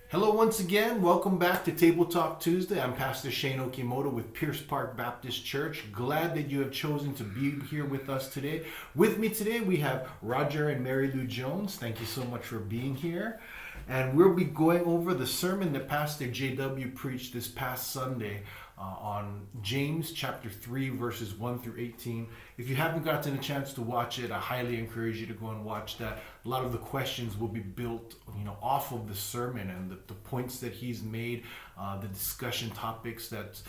Hello once again. Welcome back to Table Talk Tuesday. I'm Pastor Shane Okimoto with Pierce Park Baptist Church. Glad that you have chosen to be here with us today. With me today we have Rodger and Marilu Jones. Thank you so much for being here. And we'll be going over the sermon that Pastor JW preached this past Sunday on James chapter 3 verses 1 through 18. If you haven't gotten a chance to watch it, I highly encourage you to go and watch that. A lot of the questions will be built, off of the sermon and the points that he's made, the discussion topics that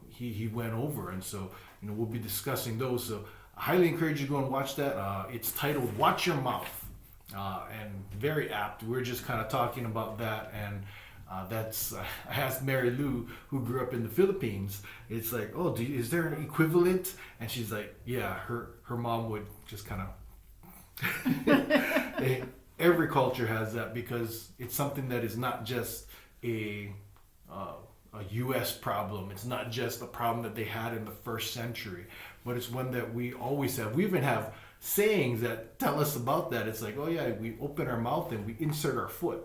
he went over. And so, we'll be discussing those. So I highly encourage you to go and watch that. It's titled Watch Your Mouth. And very apt. We're just kind of talking about that, and I asked Marilu, who grew up in the Philippines. It's like, is there an equivalent? And she's like, yeah, her mom would just kind of. Every culture has that because it's something that is not just a U.S. problem. It's not just a problem that they had in the first century, but it's one that we always have. We even have sayings that tell us about that. It's like, we open our mouth and we insert our foot.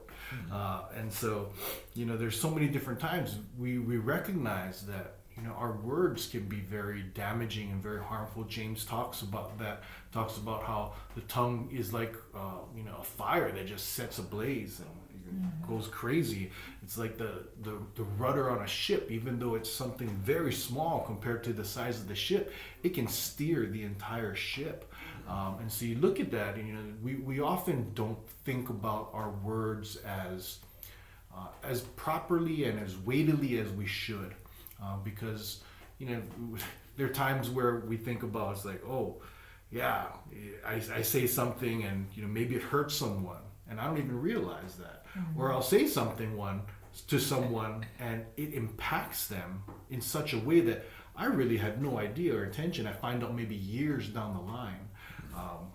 And so, there's so many different times we recognize that, our words can be very damaging and very harmful. James talks about that, talks about how the tongue is like, a fire that just sets ablaze and goes crazy. It's like the rudder on a ship. Even though it's something very small compared to the size of the ship, it can steer the entire ship. And so you look at that, and we often don't think about our words as properly and as weightily as we should, because there are times where we think about, it's like, I say something and maybe it hurts someone and I don't even realize that, or I'll say something to someone and it impacts them in such a way that I really had no idea or intention. I find out maybe years down the line.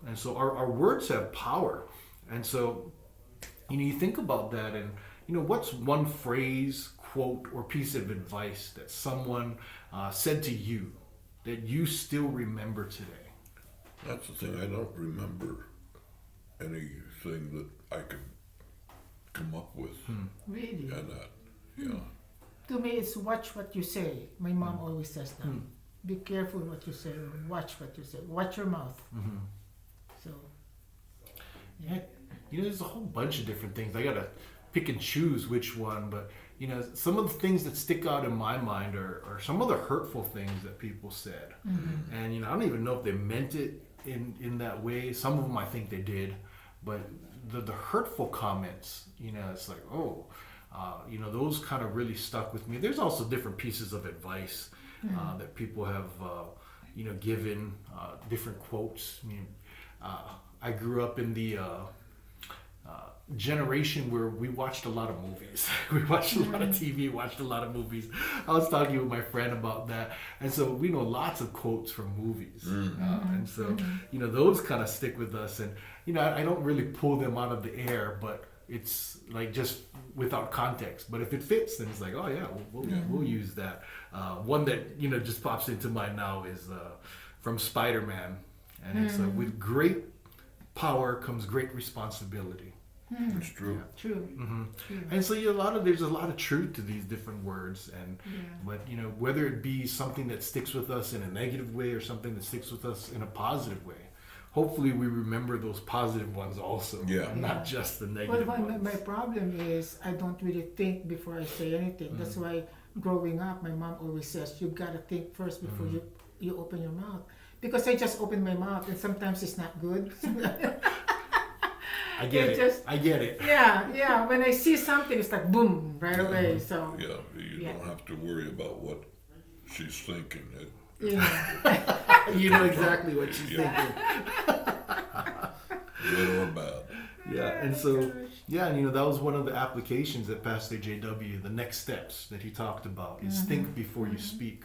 And so our words have power. And so, you think about that and, what's one phrase, quote, or piece of advice that someone said to you that you still remember today? That's the thing. I don't remember anything that I could come up with. Really? And that, yeah. To me, it's watch what you say. My mom always says that. Be careful what you say. Watch what you say. Watch your mouth. So, yeah. There's a whole bunch of different things. I gotta pick and choose which one, but some of the things that stick out in my mind are some of the hurtful things that people said. And I don't even know if they meant it in that way. Some of them I think they did, but the hurtful comments, it's like, those kind of really stuck with me. There's also different pieces of advice that people have given, different quotes. I grew up in the generation where we watched a lot of movies. We watched a lot of TV, watched a lot of movies. I was talking with my friend about that. And so we know lots of quotes from movies. And so, those kind of stick with us. And, I don't really pull them out of the air, but it's like just without context. But if it fits, then it's like, we'll use that. One that, just pops into mind now is from Spider-Man. And it's with great power comes great responsibility. It's true. yeah. True. True. And so there's a lot of truth to these different words, and but whether it be something that sticks with us in a negative way or something that sticks with us in a positive way, hopefully we remember those positive ones also, not just the negative ones. My problem is I don't really think before I say anything. That's why growing up, my mom always says you gotta think first before you open your mouth, because I just open my mouth and sometimes it's not good. I get it. Yeah. When I see something, it's like boom right away. So you don't have to worry about what she's thinking. You know exactly what she's thinking. Good or bad. Yeah, and so that was one of the applications that Pastor JW, the next steps that he talked about is think before you speak.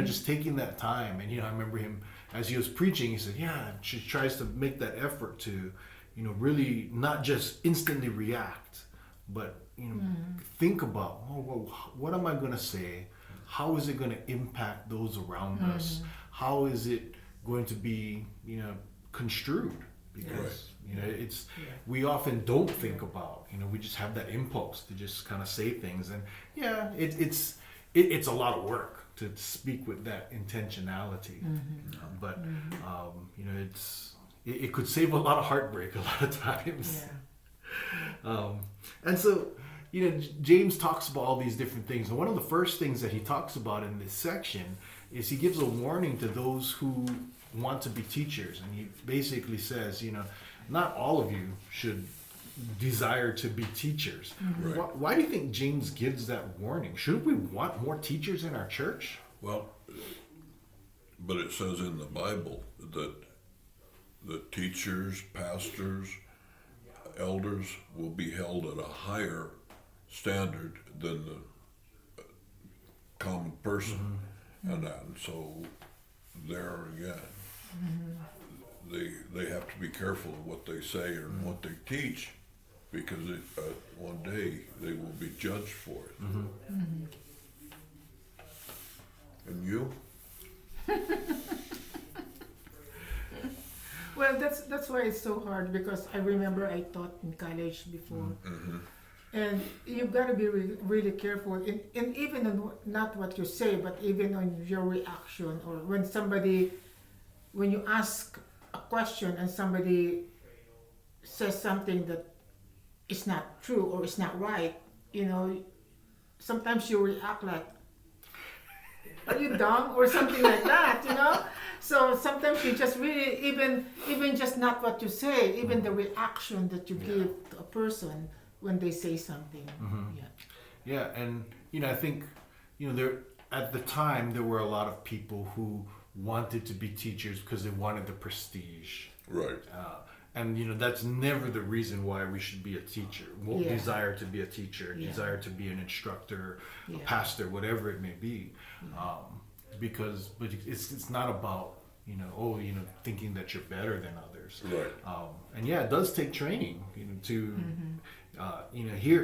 Just taking that time. And I remember him as he was preaching, he said, she tries to make that effort to really not just instantly react, but think about, what am I going to say? How is it going to impact those around us? How is it going to be, construed? Because You know, we often don't think about, we just have that impulse to just kind of say things. And yeah, it's a lot of work to speak with that intentionality. But, it could save a lot of heartbreak a lot of times. And so, James talks about all these different things. And one of the first things that he talks about in this section is he gives a warning to those who want to be teachers. And he basically says, not all of you should desire to be teachers. Right. Why do you think James gives that warning? Should we want more teachers in our church? Well, but it says in the Bible that the teachers, pastors, elders will be held at a higher standard than the common person. And so there again, they have to be careful of what they say and what they teach, because one day they will be judged for it. And you? Well, that's why it's so hard, because I remember I taught in college before, and you've got to be really careful, and even on not what you say, but even on your reaction, or when you ask a question and somebody says something that is not true or is not right, sometimes you react like, "Are you dumb?" or something like that, So sometimes you just really, even just not what you say, even the reaction that you give to a person when they say something. Yeah, and I think there at the time there were a lot of people who wanted to be teachers because they wanted the prestige. Right. And that's never the reason why we should be a teacher. We'll desire to be a teacher, desire to be an instructor, a pastor, whatever it may be. But it's not about thinking that you're better than others. Right. And it does take training to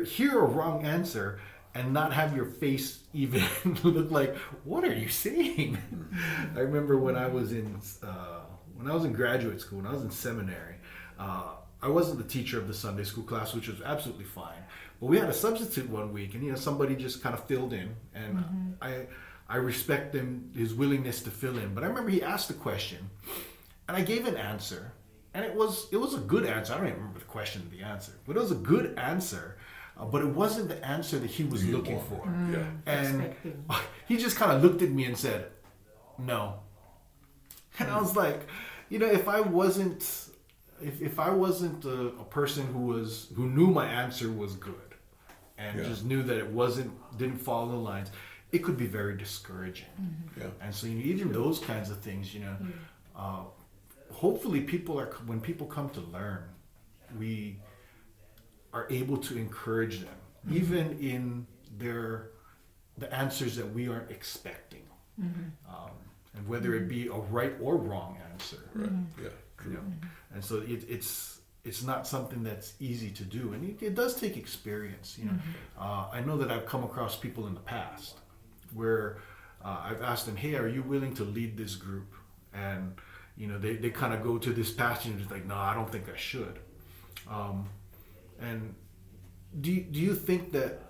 hear a wrong answer and not have your face even look like, what are you saying? I remember when I was in graduate school, when I was in seminary, I wasn't the teacher of the Sunday school class, which was absolutely fine. But we had a substitute one week, and somebody just kind of filled in, and I respect his willingness to fill in. But I remember he asked a question, and I gave an answer, and it was a good answer. I don't even remember the question or the answer, but it was a good answer. But it wasn't the answer that he was looking for. And he just kind of looked at me and said, "No." And I was like, if I wasn't a person who knew my answer was good and just knew that it didn't follow the lines, it could be very discouraging. And so even those kinds of things, hopefully when people come to learn, we are able to encourage them, even in the answers that we aren't expecting, and whether it be a right or wrong answer. Right. Yeah. True. And so it's not something that's easy to do, and it does take experience. I know that I've come across people in the past where I've asked them, "Hey, are you willing to lead this group?" And they kind of go to this passage and just like, "No, I don't think I should." And do you think that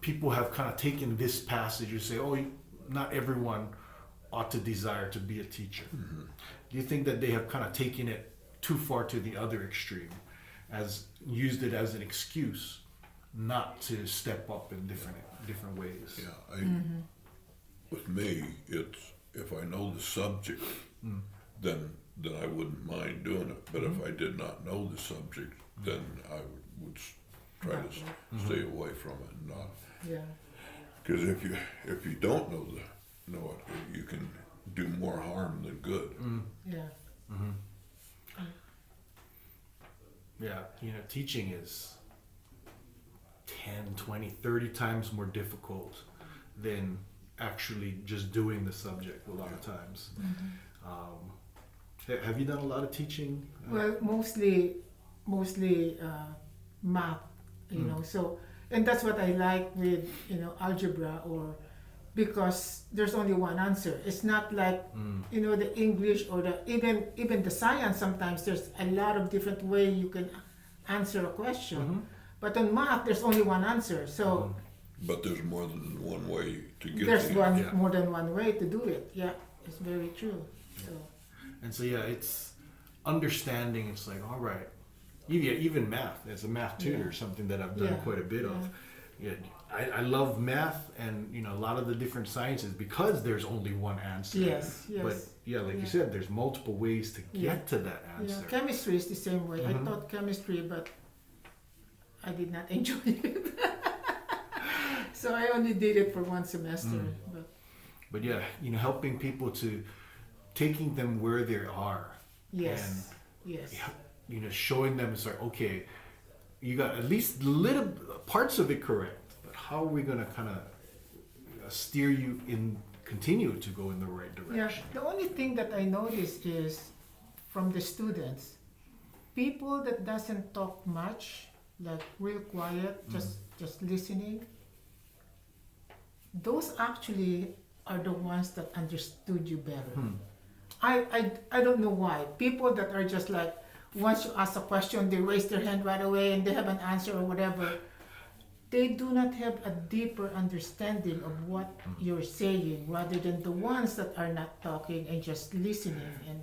people have kind of taken this passage and say, "Oh, not everyone ought to desire to be a teacher"? Do you think that they have kind of taken it too far to the other extreme, used it as an excuse not to step up in different ways? Yeah. With me, it's if I know the subject, then I wouldn't mind doing it. But if I did not know the subject, then I would try to stay away from it and not. Yeah. Because if you don't know it, you can do more harm than good. Yeah. Yeah, teaching is 10, 20, 30 times more difficult than actually just doing the subject a lot of times. Have you done a lot of teaching? Well, mostly math, so, and that's what I like with, algebra or because there's only one answer. It's not like the English or the even the science. Sometimes there's a lot of different way you can answer a question, but on math there's only one answer. So But there's more than one way to get there's there. more than one way to do it. Yeah, it's very true. So And so it's understanding. It's like, all right, even math. As a math tutor, something that I've done quite a bit of. Yeah, I love math and a lot of the different sciences because there's only one answer. Yes. But like you said, there's multiple ways to get to that answer. Yeah, chemistry is the same way. I taught chemistry, but I did not enjoy it. So I only did it for one semester. But helping people to taking them where they are. Yes. Showing them it's like, okay, you got at least little parts of it correct, but how are we going to kind of steer you continue to go in the right direction? Yeah, the only thing that I notice is from the students, people that doesn't talk much, like real quiet, just listening, those actually are the ones that understood you better. I don't know why. People that are just like, once you ask a question, they raise their hand right away and they have an answer or whatever. They do not have a deeper understanding of what you're saying rather than the ones that are not talking and just listening. And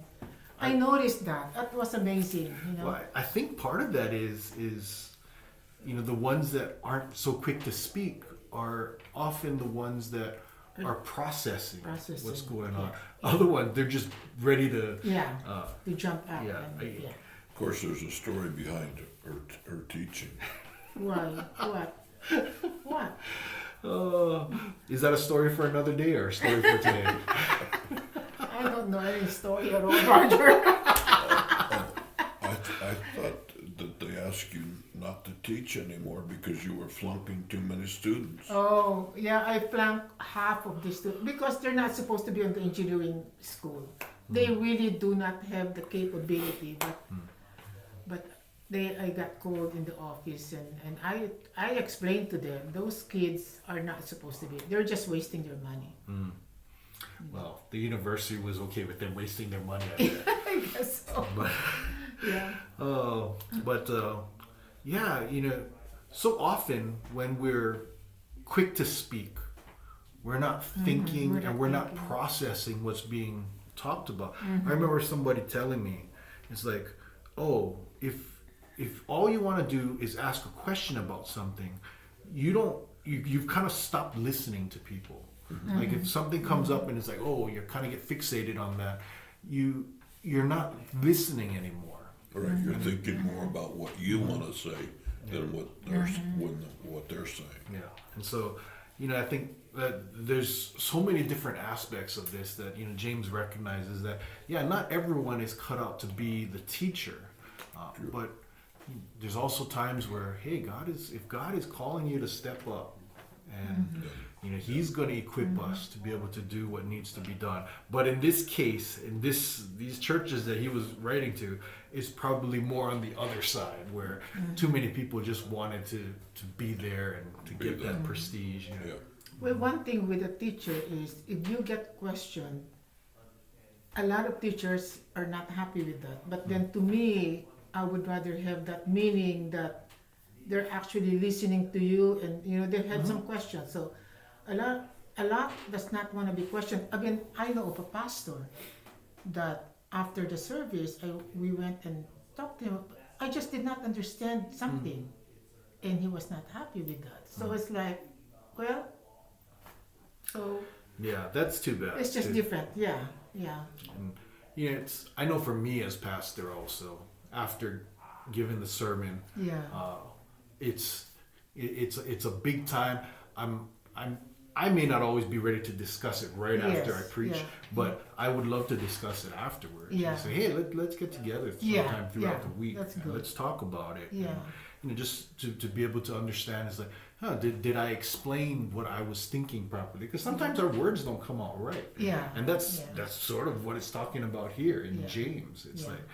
I noticed that. That was amazing. Well, I think part of that is the ones that aren't so quick to speak are often the ones that are processing what's going on. Other ones, they're just ready to they jump out. Of course, there's a story behind her teaching. Why? What? Is that a story for another day or a story for today? I don't know any story at all, Rodger. I thought that they asked you not to teach anymore because you were flunking too many students. Oh, yeah, I flunked half of the students because they're not supposed to be on the engineering school. They really do not have the capability, but I got called in the office and I explained to them, those kids are not supposed to be, they're just wasting their money. Well, the university was okay with them wasting their money. I guess so. But, so often when we're quick to speak, we're not thinking we're not processing what's being talked about. I remember somebody telling me, it's like, oh, if all you want to do is ask a question about something, you've kind of stopped listening to people. Like if something comes up and it's like, oh, you kind of get fixated on that, you're not listening anymore. Right, you're thinking more about what you want to say than what they're saying. Yeah, and so I think that there's so many different aspects of this that James recognizes that not everyone is cut out to be the teacher, but there's also times where if God is calling you to step up, and He's going to equip us to be able to do what needs to be done. But in this case, these churches that he was writing to, is probably more on the other side, where too many people just wanted to be there and to get that prestige. Well, one thing with a teacher is if you get questioned, a lot of teachers are not happy with that. But then to me, I would rather have that meaning that they're actually listening to you and they had some questions. So a lot does not want to be questioned. Again, I know of a pastor that after the service, we went and talked to him. I just did not understand something, and he was not happy with that. So it's like, well, so yeah, that's too bad. it's just different. Yeah. And, I know for me as pastor also, after giving the sermon, it's a big time. I may not always be ready to discuss it after I preach, but I would love to discuss it afterwards. Yeah. Say, hey, let's get together sometime throughout the week. That's good. Let's talk about it. Yeah. And, just to be able to understand, it's like, did I explain what I was thinking properly? Because sometimes our words don't come out right. Yeah. And that's sort of what it's talking about here in James. It's like,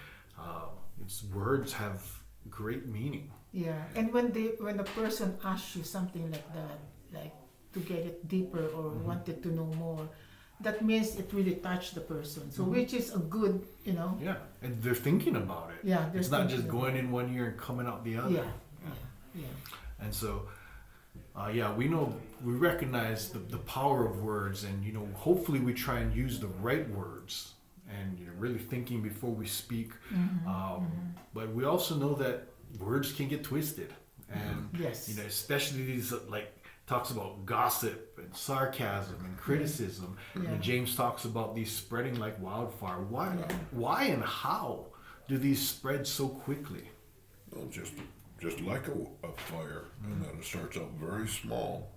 its words have great meaning. Yeah, and when the person asks you something like that, like to get it deeper or wanted to know more, that means it really touched the person. So which is a good, Yeah, and they're thinking about it. Yeah, they're it's not just thinking going in one ear and coming out the other. yeah. And so, we recognize the power of words, and hopefully we try and use the right words, and really thinking before we speak. But we also know that words can get twisted, and Yes. especially these talks about gossip and sarcasm and criticism. Yeah. James talks about these spreading like wildfire. Why and how do these spread so quickly? Well, just like a fire, and then it starts out very small,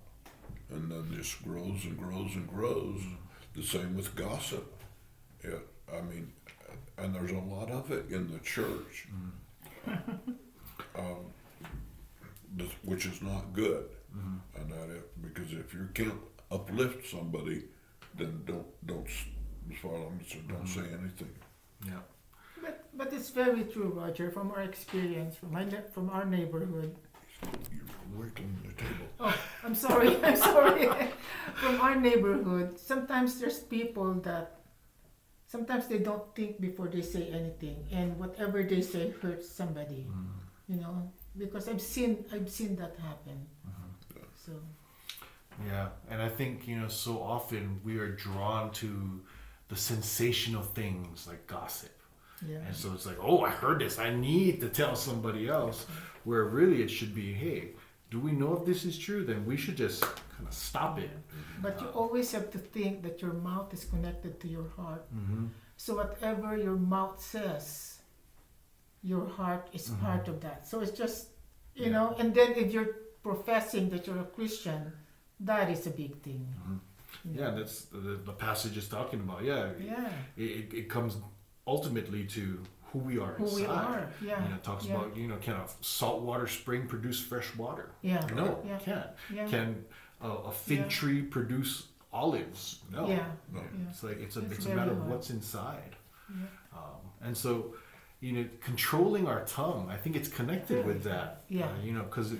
and then just grows and grows and grows. The same with gossip. And there's a lot of it in the church, which is not good. And because if you can't uplift somebody, then don't as far as I'm concerned, don't say anything. Yeah. But it's very true, Roger, from our experience, from our neighborhood. You're wiggling the table. Oh, I'm sorry. From our neighborhood, sometimes there's people that sometimes they don't think before they say anything, and whatever they say hurts somebody. Because I've seen that happen. So. Yeah, and I think so often we are drawn to the sensational things like gossip. Yeah. And so it's like, oh, I heard this, I need to tell somebody else. Where really it should be, hey, do we know if this is true? Then we should just kind of stop it. But you always have to think that your mouth is connected to your heart. So whatever your mouth says, your heart is part of that. So it's just, and then if you're professing that you're a Christian, that is a big thing. Yeah, that's the passage is talking about. Yeah. It comes ultimately to who we are inside. Who we are, yeah. It talks about, can a saltwater spring produce fresh water? Yeah. No, Yeah. it can't. Yeah. Can a fig tree produce olives? No. Yeah. No. Yeah. It's like it's a very matter of hard. what's inside. Yeah. And so, controlling our tongue, I think it's connected with that. Yeah. Because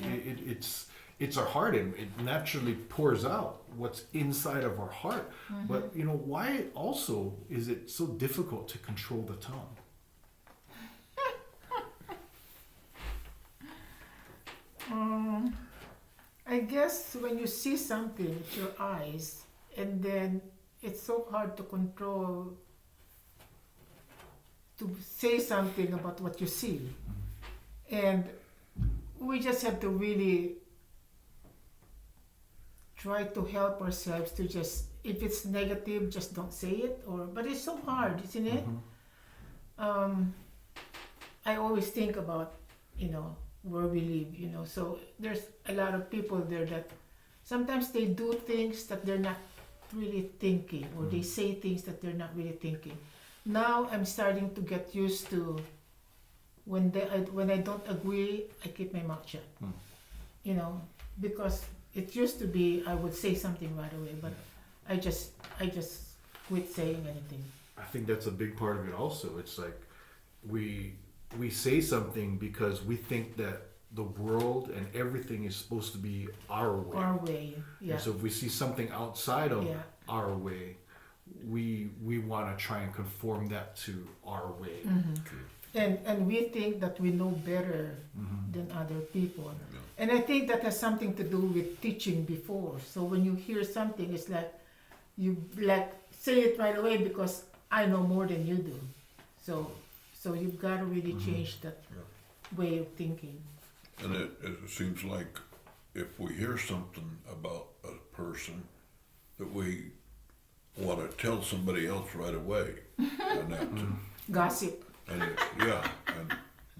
it's our heart, and it naturally pours out what's inside of our heart. But why also is it so difficult to control the tongue? I guess when you see something with your eyes, and then it's so hard to control, to say something about what you see. And we just have to really try to help ourselves to just, if it's negative, just don't say it. But it's so hard, isn't it? I always think about, where we live, so there's a lot of people there that sometimes they do things that they're not really thinking, or they say things that they're not really thinking. Now I'm starting to get used to when I don't agree, I keep my mouth shut. Because it used to be I would say something right away, but I just quit saying anything. I think that's a big part of it also. It's like we say something because we think that the world and everything is supposed to be our way. Our way, yeah. And so if we see something outside of Yeah. our way, we want to try and conform that to our way. And we think that we know better than other people. And I think that has something to do with teaching before. So when you hear something, it's like you say it right away because I know more than you do. So you've got to really change that way of thinking. And it seems like if we hear something about a person, that we want to tell somebody else right away, and that, Gossip. and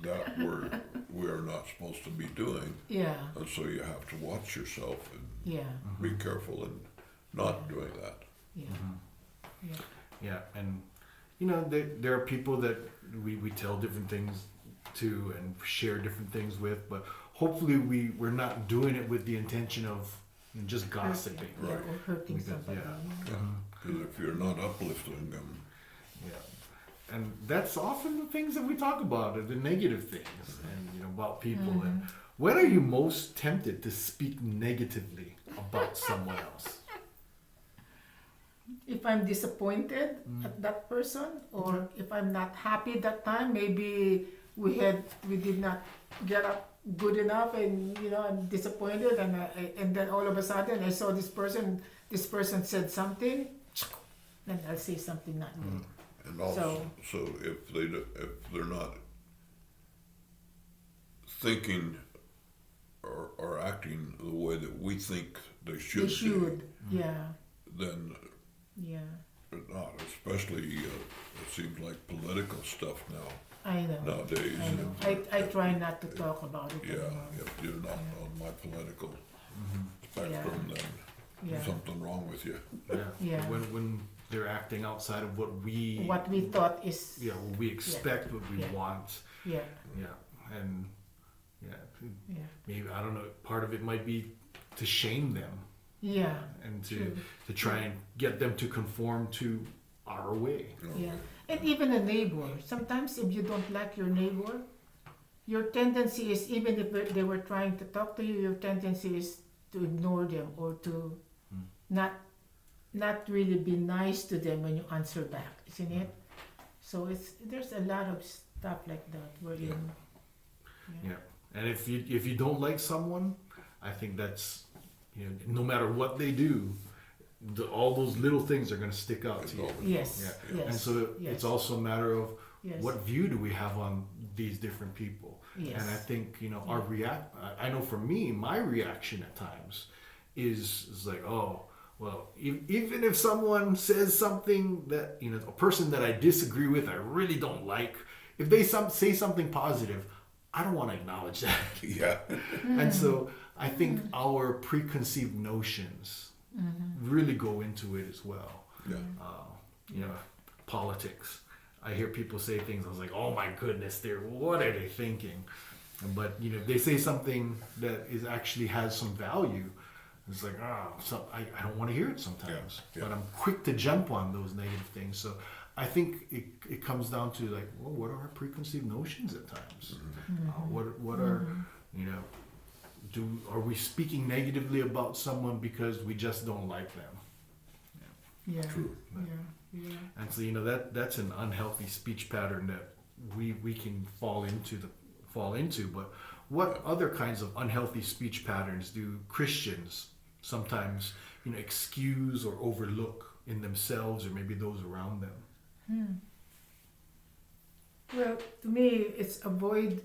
that we are not supposed to be doing. Yeah. And so you have to watch yourself and Yeah. be careful in not doing that. Yeah. Yeah. Yeah, and there are people that we tell different things to and share different things with, but hopefully we're not doing it with the intention of just gossiping. Yeah, Right. or hurting Because, somebody. yeah. Because if you're not uplifting them, Yeah, and that's often the things that we talk about, are the negative things, and about people. And when are you most tempted to speak negatively about someone else? If I'm disappointed at that person, or if I'm not happy that time, maybe we did not get up good enough, and I'm disappointed, and then all of a sudden I saw this person said something, then I'll say something not good. And also, so if they're not thinking or acting the way that we think they should, then not, especially it seems like political stuff now. I know. Nowadays. I know. I try not to talk about it anymore. If you're not on my political spectrum, then something wrong with you. When they're acting outside of what we thought is what we expect, what we want. And maybe, I don't know, part of it might be to shame them. And to try and get them to conform to our way. And even a neighbor. Sometimes if you don't like your neighbor, your tendency is, even if they were trying to talk to you, your tendency is to ignore them, or to not really be nice to them when you answer back, isn't it? So there's a lot of stuff like that where And if you don't like someone, I think that's, no matter what they do, all those little things are going to stick out to you. Yes. And so it's also a matter of what view do we have on these different people. And I think, I know for me, my reaction at times is like, oh, well, even if someone says something that, a person that I disagree with, I really don't like, if they say something positive, I don't want to acknowledge that. And so I think our preconceived notions really go into it as well. Politics. I hear people say things, I was like, oh my goodness, what are they thinking? But if they say something that actually has some value, it's like, I don't want to hear it sometimes. But I'm quick to jump on those negative things. So I think it comes down to like, well, what are our preconceived notions at times? What are, are we speaking negatively about someone because we just don't like them? True. And so that's an unhealthy speech pattern that we can fall into. But what other kinds of unhealthy speech patterns do Christians sometimes excuse or overlook in themselves or maybe those around them? Well, to me, it's avoid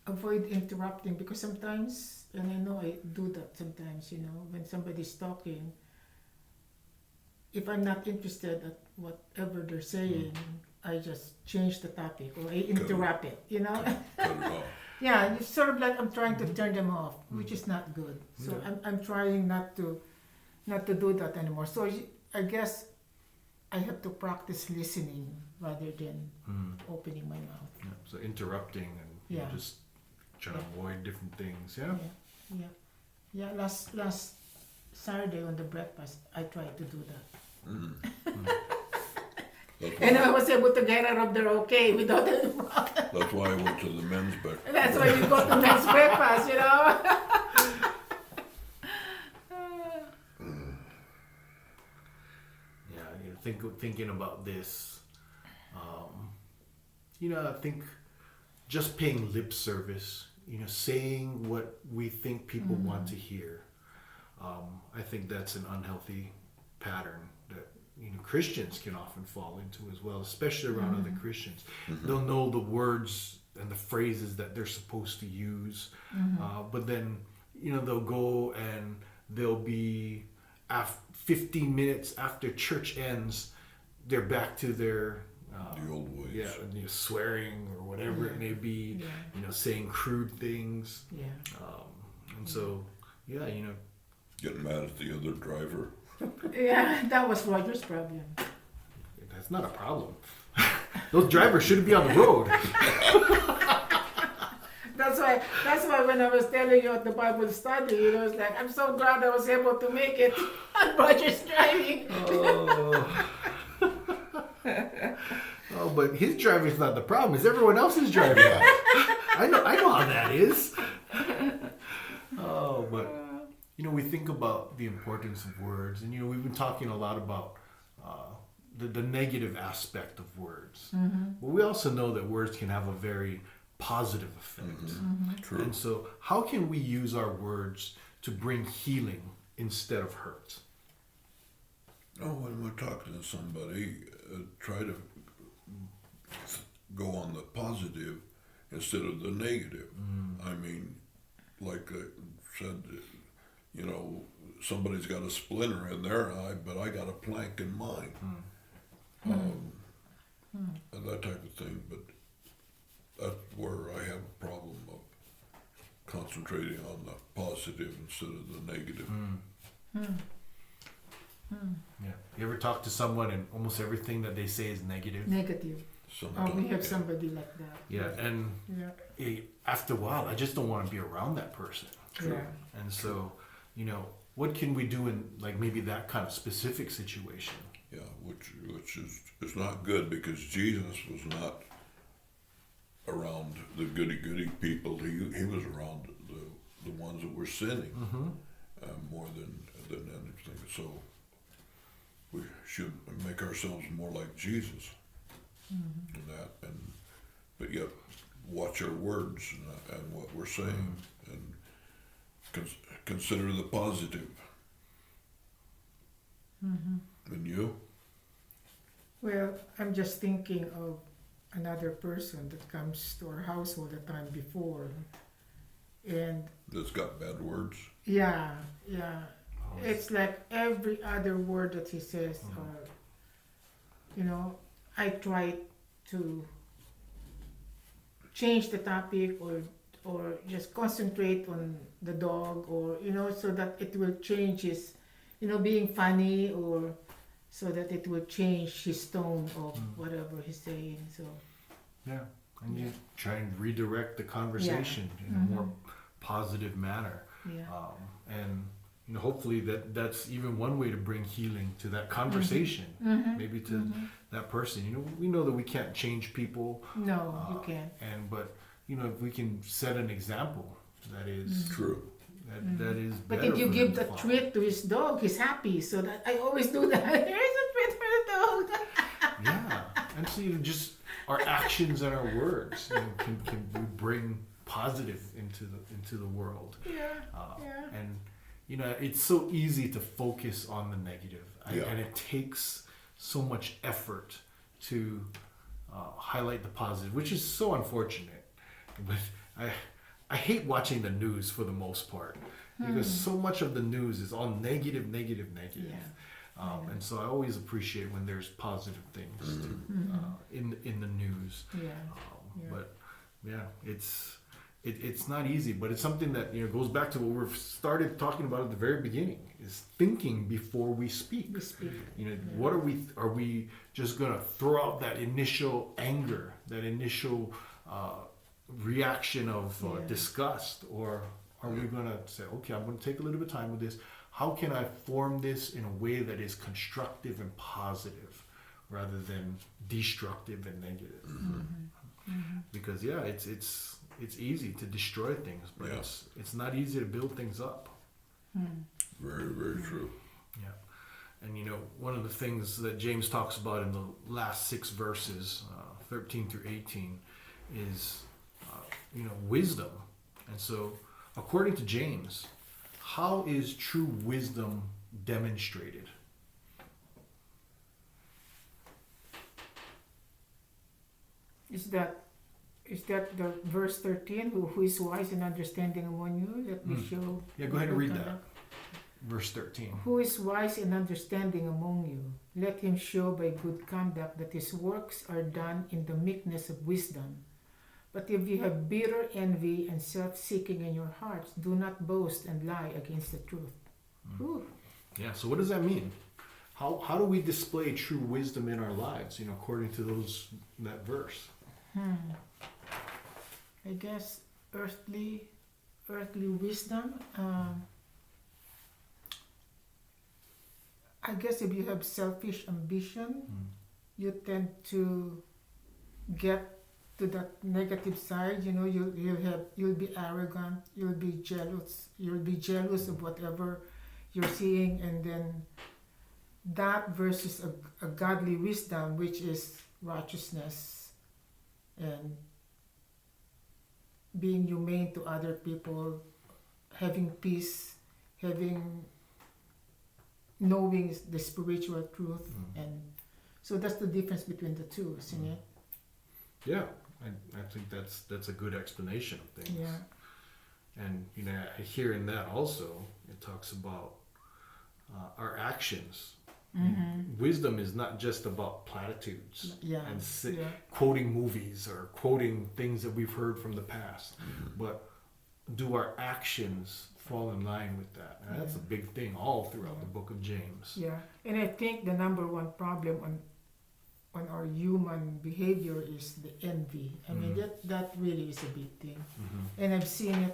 interrupting, because sometimes, and I know I do that sometimes, when somebody's talking, if I'm not interested at whatever they're saying, I just change the topic, or I interrupt it, Cut it off. It's sort of like I'm trying to turn them off, which is not good. So I'm trying not to do that anymore. So I guess I have to practice listening rather than opening my mouth. So interrupting and just trying to avoid different things. Last Saturday on the breakfast, I tried to do that. And I was able to get out of there okay without any problem. That's why I went to the men's breakfast. That's why we go to men's breakfast, Thinking about this, I think just paying lip service, saying what we think people want to hear. I think that's an unhealthy pattern that Christians can often fall into as well, especially around other Christians. They'll know the words and the phrases that they're supposed to use, but then they'll go and they'll be 15 minutes after church ends, they're back to their the old ways. Swearing or whatever it may be, saying crude things, and so getting mad at the other driver. That was Rodger's problem. That's not a problem. Those drivers shouldn't be on the road. That's why when I was telling you at the Bible study, it's like, I'm so glad I was able to make it on Rodger's driving. Oh, but his driving's not the problem. It's everyone else's driving. I know how that is. know, but we think about the importance of words, and we've been talking a lot about the negative aspect of words. But we also know that words can have a very positive effect. True. And so, how can we use our words to bring healing instead of hurt? Oh, when we're talking to somebody, try to go on the positive instead of the negative. I mean, like I said, somebody's got a splinter in their eye, but I got a plank in mine. That type of thing. But that's where I have a problem of concentrating on the positive instead of the negative. Yeah. You ever talk to someone and almost everything that they say is negative? Negative. Sometimes, We have somebody like that. Yeah, and after a while, I just don't want to be around that person. Yeah. And so, what can we do in like maybe that kind of specific situation? Yeah, which is not good, because Jesus was not around the goody people. He was around the ones that were sinning more than anything. So we should make ourselves more like Jesus in that, but yet watch our words and what we're saying, and consider the positive. And you? Well, I'm just thinking of another person that comes to our house all the time before. And That's got bad words. yeah. It's like every other word that he says, I try to change the topic or just concentrate on the dog, or so that it will change his, being funny, or so that it will change his tone of whatever he's saying. So Yeah, and you try and redirect the conversation in a more positive manner. And hopefully that's even one way to bring healing to that conversation, maybe to that person. We know that we can't change people. No, you can't. But if we can set an example that is True. that is. But better if you for give them to the follow. treat to his dog, he's happy. So that I always do that. Here's a treat for the dog. Yeah, and so just our actions and our words can we bring positive into the world. And it's so easy to focus on the negative, and it takes so much effort to highlight the positive, which is so unfortunate. But I hate watching the news for the most part, because so much of the news is all negative. And so I always appreciate when there's positive things in the news. But it's not easy, but it's something that goes back to what we started talking about at the very beginning: is thinking before we speak. What are we just gonna throw out that initial anger, that initial reaction of disgust, or are we gonna say, okay, I'm gonna take a little bit of time with this? How can I form this in a way that is constructive and positive, rather than destructive and negative? Because it's easy to destroy things, but it's not easy to build things up. Very, very true. Yeah. And one of the things that James talks about in the last 6 verses, 13 through 18, is wisdom. And so, according to James, how is true wisdom demonstrated? Is that the verse 13? Who is wise and understanding among you? Let me show. Yeah, go ahead and read that. Verse 13. Who is wise and understanding among you? Let him show by good conduct that his works are done in the meekness of wisdom. But if you have bitter envy and self-seeking in your hearts, do not boast and lie against the truth. Yeah, so what does that mean? How do we display true wisdom in our lives, according to that verse? I guess earthly wisdom. I guess if you have selfish ambition, you tend to get to that negative side. You know, you'll be arrogant, you'll be jealous of whatever you're seeing, and then that versus a godly wisdom, which is righteousness and being humane to other people, having peace, knowing the spiritual truth, and so that's the difference between the two, isn't it? Yeah, I think that's a good explanation of things. Yeah. And you know, hear in that also, it talks about our actions. Wisdom is not just about platitudes and quoting movies or quoting things that we've heard from the past, but do our actions fall in line with that? And that's a big thing all throughout the book of James. Yeah, and I think the number one problem on our human behavior is the envy. I mean, that really is a big thing. And I've seen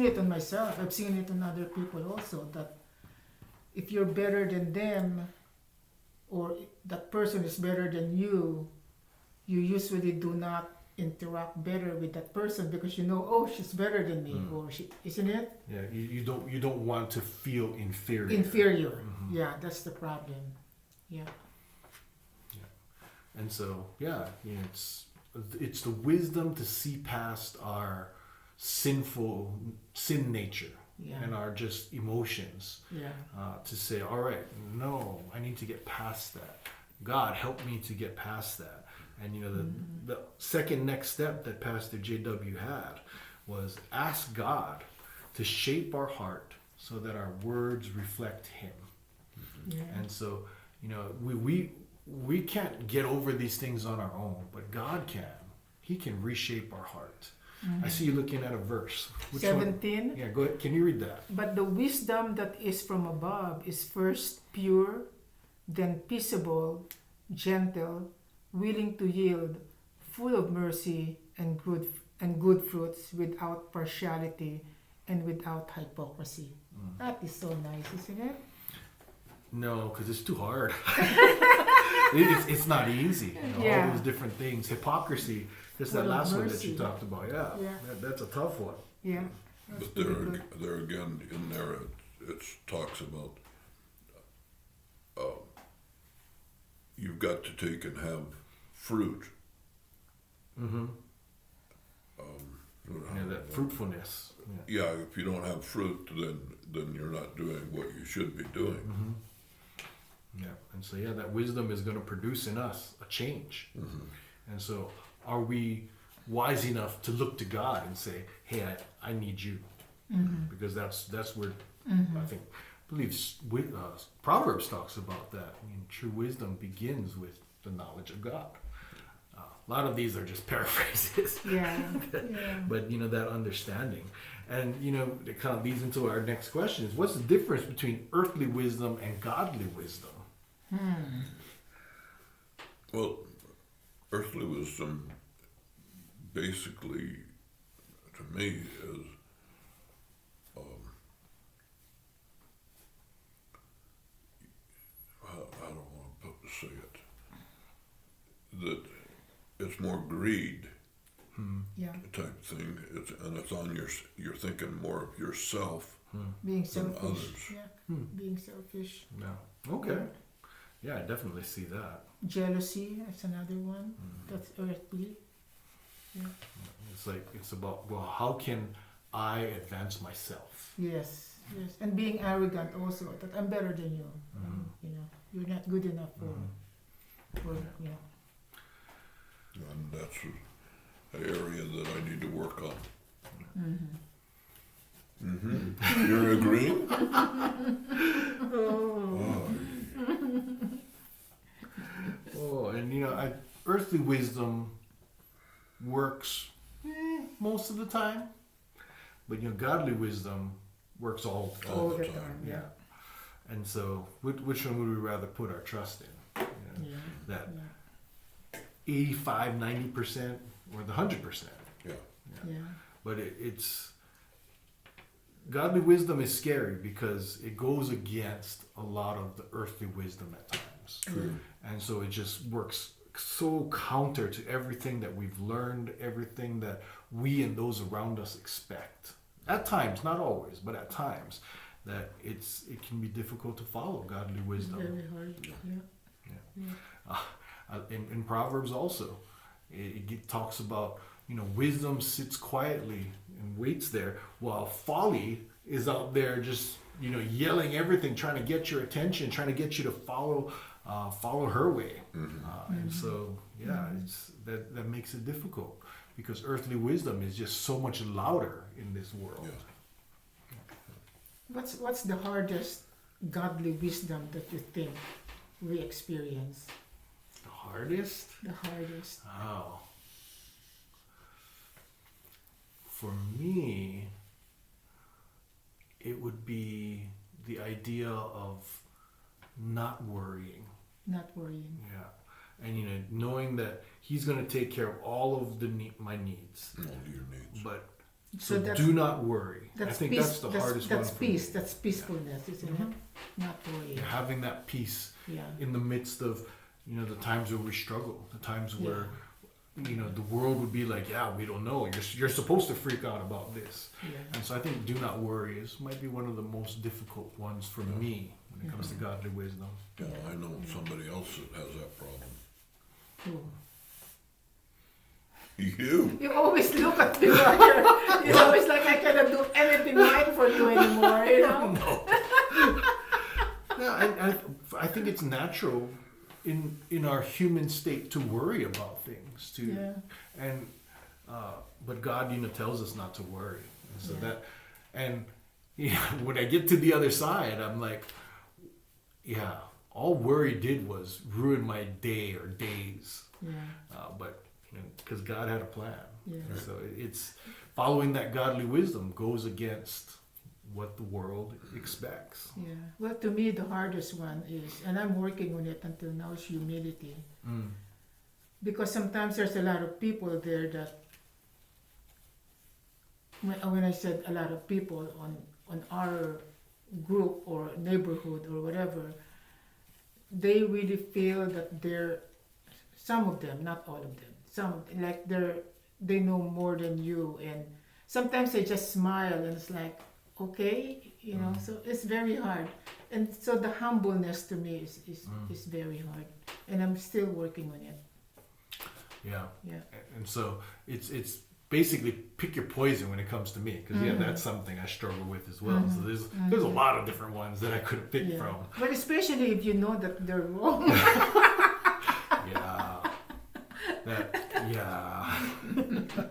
it on myself. I've seen it on other people also, that if you're better than them, or that person is better than you usually do not interact better with that person because you know, oh, she's better than me, or she, isn't it? Yeah, you don't want to feel inferior. Yeah, that's the problem. Yeah. And so, yeah, you know, it's the wisdom to see past our sin nature and our just emotions. Yeah. To say, all right, no, I need to get past that. God, help me to get past that. And you know, the second next step that Pastor JW had was ask God to shape our heart so that our words reflect Him. Yeah. And so, you know, we can't get over these things on our own, but God can. He can reshape our heart. I see you looking at a verse. Which 17. one? Yeah, go ahead. Can you read that? But the wisdom that is from above is first pure, then peaceable, gentle, willing to yield, full of mercy and good fruits, without partiality and without hypocrisy. That is so nice, isn't it? No, because it's too hard. It's not easy. You know, all those different things. Hypocrisy. Just that last one that you talked about. Yeah. That's a tough one. Yeah. But there again, in there, it talks about you've got to take and have fruit. That fruitfulness. Yeah, if you don't have fruit, then you're not doing what you should be doing. Yeah, and so that wisdom is going to produce in us a change. And so, are we wise enough to look to God and say, "Hey, I need you," because that's where I believe Proverbs talks about that. I mean, true wisdom begins with the knowledge of God. A lot of these are just paraphrases. But you know, that understanding, and you know, it kind of leads into our next question: is what's the difference between earthly wisdom and godly wisdom? Well, earthly wisdom basically, to me, is I don't want to say it, that it's more greed type thing. It's on you're thinking more of yourself being than selfish. others. Being selfish. Yeah. Okay. Yeah, I definitely see that. Jealousy, that's another one. That's earthly. Yeah. It's about, well, how can I advance myself? Yes. And being arrogant also, that I'm better than you. You know, you're not good enough for you know. And that's an area that I need to work on. You're agreeing? And you know, earthly wisdom works most of the time, but you know, godly wisdom works all the time. Yeah. And so, which one would we rather put our trust in? You know, that 85, 90%, or the 100%? Yeah. But it's godly wisdom is scary because it goes against a lot of the earthly wisdom at times. True. And so it just works so counter to everything that we've learned, everything that we and those around us expect. At times, not always, but at times, that it can be difficult to follow godly wisdom. Very hard. Yeah. In Proverbs also, it talks about, wisdom sits quietly and waits there, while folly is out there just, yelling everything, trying to get your attention, trying to get you to follow her way. And so, it's that makes it difficult, because earthly wisdom is just so much louder in this world. What's the hardest godly wisdom that you think we experience? The hardest? The hardest. Oh. For me, it would be the idea of not worrying. Not worrying. Yeah. And, knowing that he's going to take care of all of my needs. All your needs. But So do not worry. I that's think peace, that's the hardest one. That's for peace. me. That's peacefulness, isn't it? Not worrying. Having that peace in the midst of, the times where we struggle, the times where, the world would be like, we don't know. You're supposed to freak out about this. Yeah. And so I think do not worry might be one of the most difficult ones for me when it comes to godly wisdom. Yeah, I know somebody else that has that problem. Ooh. You? You always look at me, Rodger. You're always like, I cannot do anything right for you anymore, No. No, I think it's natural in our human state to worry about things but God tells us not to worry, and so when I get to the other side, I'm like, all worry did was ruin my day or days, but because God had a plan. So it's following that godly wisdom goes against what the world expects. Yeah. Well, to me, the hardest one is, and I'm working on it until now, is humility. Because sometimes there's a lot of people there that, when I said a lot of people on our group or neighborhood or whatever, they really feel that some of them, not all of them, they know more than you, and sometimes they just smile and it's like, okay, so it's very hard. And so the humbleness to me is very hard, and I'm still working on it. Yeah. And so it's basically pick your poison when it comes to me, because that's something I struggle with as well. So there's a lot of different ones that I could have picked from. But especially if you know that they're wrong.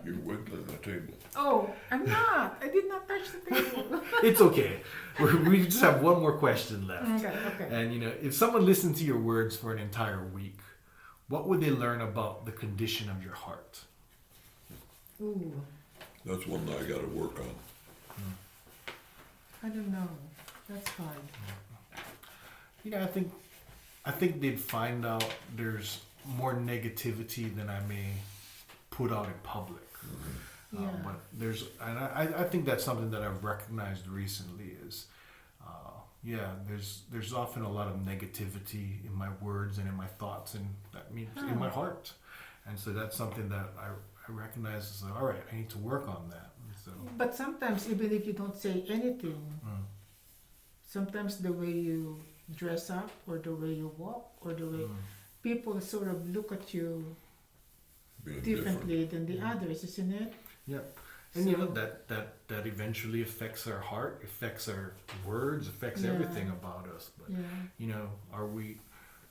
You're wiggling the table. Oh, I'm not. I did not touch the table. It's okay. We just have one more question left. Okay. And if someone listened to your words for an entire week, what would they learn about the condition of your heart? Ooh, That's one that I got to work on. I don't know. That's hard. I think they'd find out there's more negativity than I may put out in public. But I think that's something that I've recognized recently is, there's often a lot of negativity in my words and in my thoughts, and that means in my heart. And so that's something that I recognize as, all right, I need to work on that. So. But sometimes, even if you don't say anything, sometimes the way you dress up or the way you walk or the way people sort of look at you Being differently than the others, isn't it? Yeah. And that eventually affects our heart, affects our words, affects everything about us. But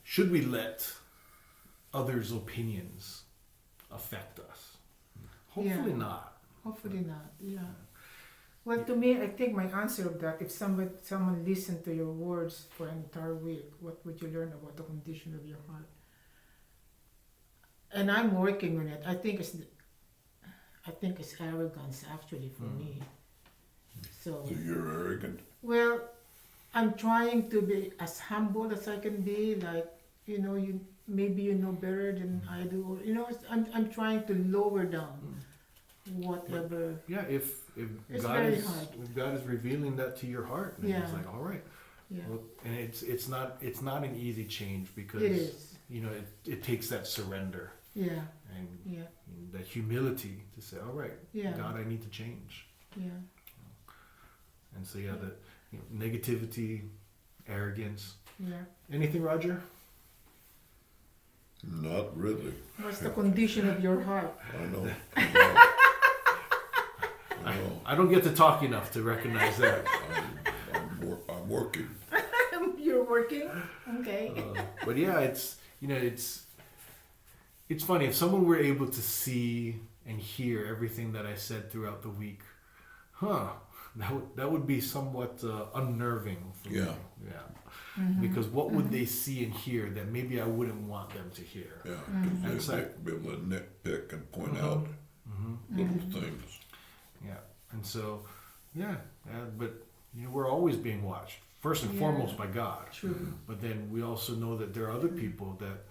should we let others' opinions affect us? Hopefully not. Hopefully not. Yeah. Well, to me, I think my answer of that, if someone listened to your words for an entire week, what would you learn about the condition of your heart? And I'm working on it. I think it's arrogance actually for me. So you're arrogant? Well, I'm trying to be as humble as I can be. Like, maybe you know better than I do, or I'm trying to lower down whatever. Yeah, if God is revealing that to your heart, and it's like, all right. Yeah. Well, and it's not an easy change, because it is. it takes that surrender Yeah. and Yeah. that humility to say, all right, Yeah. God, I need to change. Yeah. And so, the negativity, arrogance. Yeah. Anything, Roger? Not really. What's the condition of your heart? I know. I know. I don't get to talk enough to recognize that. I'm working. You're working? Okay. But yeah, it's funny if someone were able to see and hear everything that I said throughout the week. That would be somewhat unnerving for me. Yeah. Mm-hmm. Because what would they see and hear that maybe I wouldn't want them to hear? Yeah, Mm-hmm. because they'd be able to nitpick and point out little things. Yeah. And so, but we're always being watched. First and foremost by God. True. But then we also know that there are other people that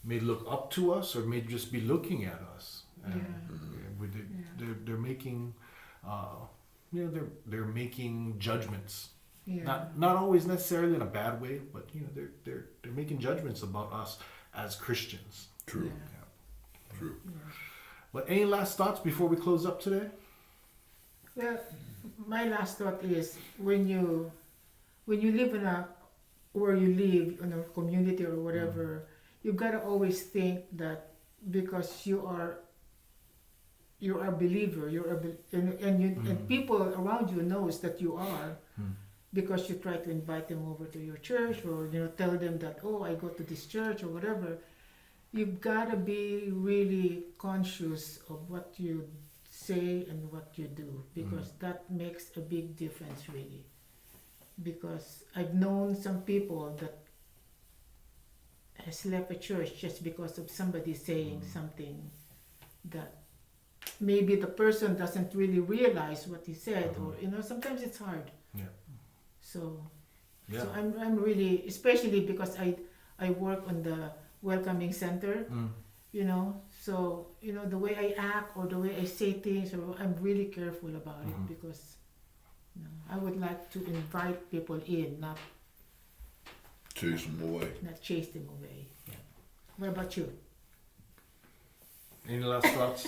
may look up to us or may just be looking at us. And they're making, they're making judgments. Yeah. Not always necessarily in a bad way, but they're making judgments about us as Christians. True. Yeah. True. But any last thoughts before we close up today? Well, my last thought is when you live where you live in a community or whatever, you gotta always think that because you are a believer, and people around you knows that you are, because you try to invite them over to your church or tell them that, oh, I go to this church or whatever. You've gotta be really conscious of what you say and what you do, because that makes a big difference, really. Because I've known some people that has left a church just because of somebody saying something that maybe the person doesn't really realize what he said, or sometimes it's hard. Yeah. So Yeah. so I'm really, especially because I work on the welcoming center, so the way I act or the way I say things, or I'm really careful about it, because I would like to invite people in, not Chase them away. chase them away. Yeah. What about you? Any last thoughts?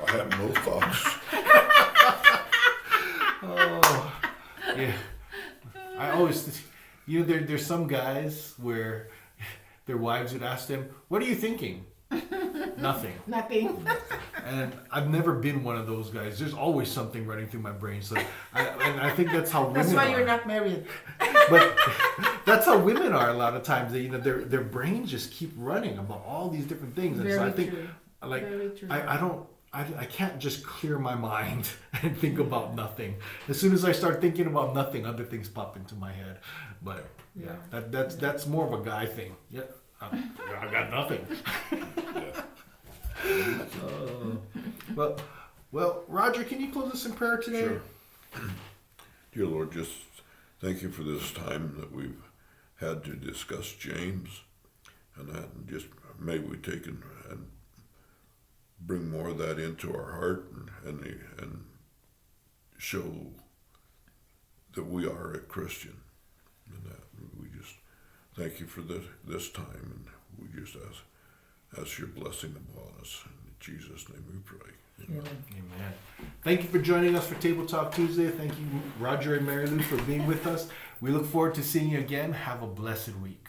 I have no thoughts. Oh, yeah. I always, there's some guys where their wives would ask them, "What are you thinking?" Nothing. Nothing. And I've never been one of those guys. There's always something running through my brain. So, I think that's how women That's why are. you're not married. But that's how women are a lot of times. They, their brains just keep running about all these different things. And Very so I think, true. like, Very true. I can't just clear my mind and think about nothing. As soon as I start thinking about nothing, other things pop into my head. But that's more of a guy thing. Yeah, I got nothing. Well, Roger, can you close us in prayer today? Sure. Dear Lord, just thank you for this time that we've had to discuss James, and that, and just may we take and bring more of that into our heart and show that we are a Christian, and that we just thank you for this time, and we just ask your blessing upon us. In Jesus' name we pray. Amen. Amen. Thank you for joining us for Table Talk Tuesday. Thank you, Rodger and Marilu, for being with us. We look forward to seeing you again. Have a blessed week.